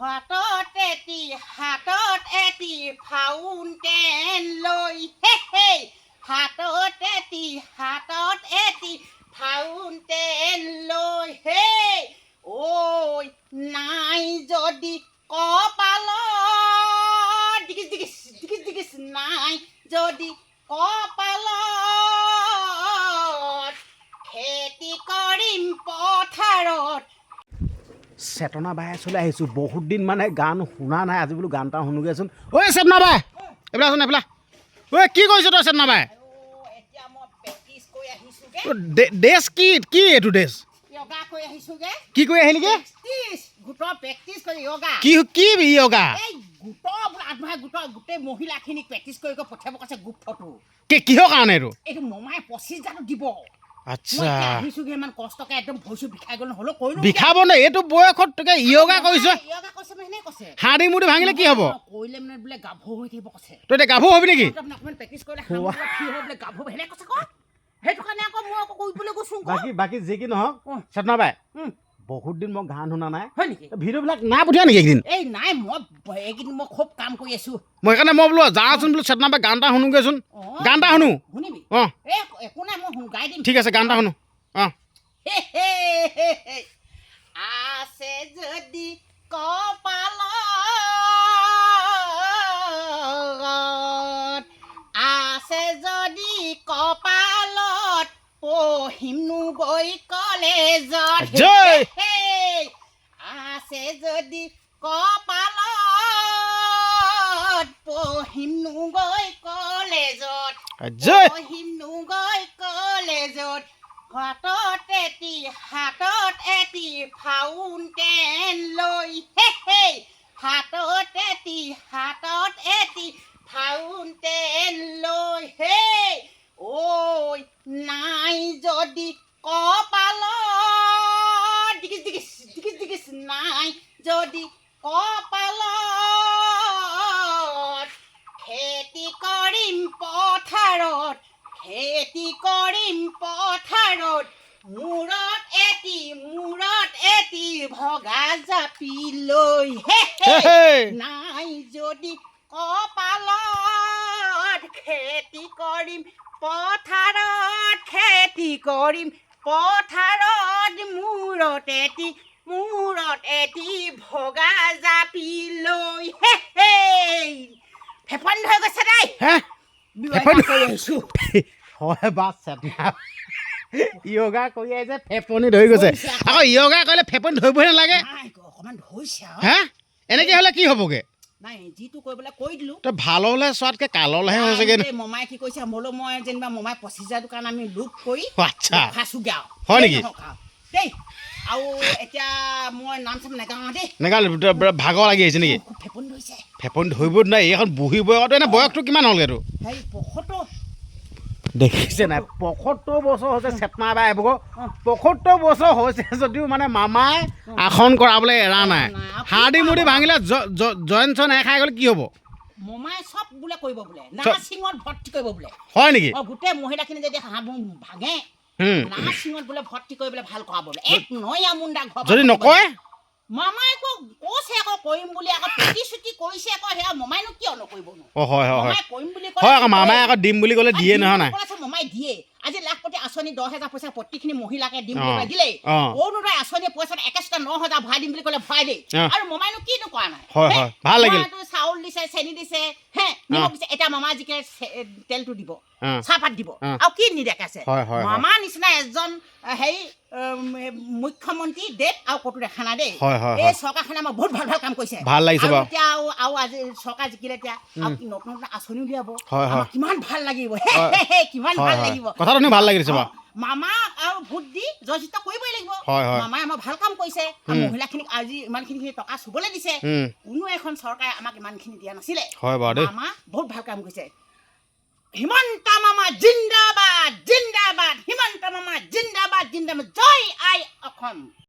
হাতত এটি ফাউণ্টেন লৈ হে হাতত এটি ফাউণ্টেন লৈ হে ঐ নাই যদি কপালত দিগিছ নাই যদি কপালত খেতি কৰিম পথাৰত। চেতনা বাই চলে আহিছোঁ বহুত দিন মানে গান শুনা নাই আজি বোলো গান এটা শুনোগৈচোন। ঐ চেতনা বাই এইবিলাক চোন এইবিলাক ঐ কি কৰিছ তই চেতনা বাই? এতিয়া মই প্ৰেক্টিছ কৰি আহিছোঁগে। ড্ৰেছ কি এইটো ড্ৰেছ য়োগা কৰি আহিছোঁগে। কি কৰি আহিলিগে? গোটৰ প্ৰেক্টিছ কৰি য়োগা। কি য়োগা? এই গোটৰ বোলে আত্মসহায়ক গোটৰ গোটেই মহিলাখিনিক প্ৰেক্টিছ কৰি পঠিয়াব কৈছে গ্ৰুপ ফটো। কিহৰ কাৰণে এইটো? এইটো মমাই 25,000 দিব। আচ্ছা আহিছোঁগে ইমান কষ্টকে একদম ভৰিছোঁ বিষাই গ'ল হ'লেও কৰিলোঁ। বিষাব নে এইটো বয়সত তোকে য়োগা কৰিছ? য়োগা কৈছে মানে সেনেকৈ কৈছে। হাড়ি মুড়ি ভাঙিলে কি হ'ব? কৰিলে মানে বোলে গাভৰু হৈ থাকিব কৈছে। তই এতিয়া গাভৰু হবি নেকি? অকণমান প্ৰেক্টিছ কৰিলে কি হ'ব বোলে গাভৰু সেনেকৈ কৈছে ক। সেইটো কাৰণে আকৌ মই আকৌ কৰিবলৈ গৈছোঁ। বাকী যি কি নহওক চেতনা বাই বহুত দিন মই গান শুনা নাই। হয় নেকি? ভিডিঅ'বিলাক নাই পঠিয়া নেকি এইকেইদিন? এই নাই মই এইকেইদিন মই খুব কাম কৰি আছোঁ। মই সেইকাৰণে মই বোলো যাওঁচোন বোলো চেতনা বাই গান এটা শুনোগৈচোন। গান এটা শুনো। শুনিবি? অঁ একো নাই মই গাই দিম। ঠিক আছে গান এটা শুনো। অঁ আছে যদি কপালত আছে যদি কপালত পঢ়িমনো গৈ কলেজত। আছে যদি কপালত পঢ়িমনো গৈ কলেজত। হাতত এটি ফাউণ্টেন লৈ হে হাতত এটি ফাউণ্টেন লৈ হে ঐ নাই যদি কপালত দিগিছ নাই যদি কপালত খেতি কৰিম পথাৰত মূৰত এটি ভগা জাপি লৈ হে নাই যদি কপালত খেতি কৰিম পথাৰত মূৰত এটি ভগা জাপি লৈ হে ফেপন হৈ গৈছে দেই। হয় বা চেতনা য়োগা কৰি আহিছে ফেপনি ধৰি গৈছে। আকৌ য়োগা কৰিলে ফেপনি ধৰিবই নালাগে। অকণমান ধৰিছে হে এনেকৈ হ'লে কি হ'বগে? নাই যিটো কৰিবলৈ কৰি দিলোঁ। তই ভাল হ'লে চোৱাতকৈ কাললৈহে হৈছেগৈ। মমাই কি কৈছে মোলৈ মই যেনিবা মমাই 25,000 কাৰণে আমি লোক কৰি আচ্ছা খাইছোগৈ আৰু হয় নেকি? দেই আৰু এতিয়া মই নাম চাম নাগাওঁ দেই। নেগালি ভাগৰ লাগি আহিছে নেকি? ফেপনি ধৰিছে। ফেপনি ধৰিব নাই এইখন বুঢ়ী বয়সত এনে বয়সটো কিমান হ'লগৈ তোৰ? সেই 75 দেখিছে নাই 75 বছৰ হৈছে চেতনা বাই এইবোৰ 75 বছৰ হৈছে যদিও মানে মামাই আসন কৰাবলৈ এৰা নাই। হাড়ি মুড়ি ভাঙিলে জইন চইন খাই গ'লে কি হ'ব? মমাই চব বোলে কৰিব বোলে নাৰ্ছিঙত ভৰ্তি কৰিব বোলে। হয় নেকি? গোটেই মহিলাখিনি যদি হাঁহবোৰ ভাঙে নাৰ্ছিঙত বোলে ভৰ্তি কৰিবলৈ ভাল কৰাব বোলে। এক নয়া মুণ্ডা ঘৰ যদি নকয় মামাই আকৌ কৈছে আকৌ কৰিম বুলি আকৌ প্ৰতিশ্ৰুতি কৰিছে আকৌ সেয়া মমাইনো কিয় নকৰিব? হয় কৰিম বুলি হয় আকৌ মামাই আকৌ দিম বুলি ক'লে দিয়ে নহয় নাই। মমাই দিয়ে আজি লাখপতি আঁচনি 10,000 পইচা প্ৰতিখিনি মহিলাকে দিম বুলি দিলে। অৰুণোদয় আঁচনি পইচা 9,000 ভৰাই দিম বুলি ক'লে ভৰাই দেই আৰু মমাইনো কিনো কৰা নাই। ভাল লাগিল। চাউল দিছে চেনি দিছে নিমখ দিছে। এতিয়া মামা জিকে তেলটো দিব চাহপাত দিব আৰু কি নিদেখাইছে। মামা নিচিনা এজন হেৰি মুখ্যমন্ত্ৰী দেৱ আৰু ক'তো দেখা নাই দেই। এই চৰকাৰখনে আমাক বহুত ভাল কাম কৰিছে। ভাল লাগিছে বাৰু। এতিয়া আৰু আজি চৰকাৰ জিকিলে এতিয়া আৰু নতুন আঁচনি উলিয়াব কিমান ভাল লাগিব। কিমান ভাল লাগিব কথাটো শুনি ভাল লাগিছে বাৰু। মামাক আৰু ভোট দি জয়যুক্ত কৰিবই লাগিব। মামাই আমাক ভাল কাম কৰিছে। মহিলাখিনিক আজি ইমানখিনি টকা চুবলৈ দিছে। কোনো এখন চৰকাৰে আমাক ইমানখিনি দিয়া নাছিলে। মামা বহুত ভাল কাম কৰিছে। হিমন্ত মামা জিন্দাবাদ। হিমন্ত মামা জিন্দাবাদ। জয় আই অসম।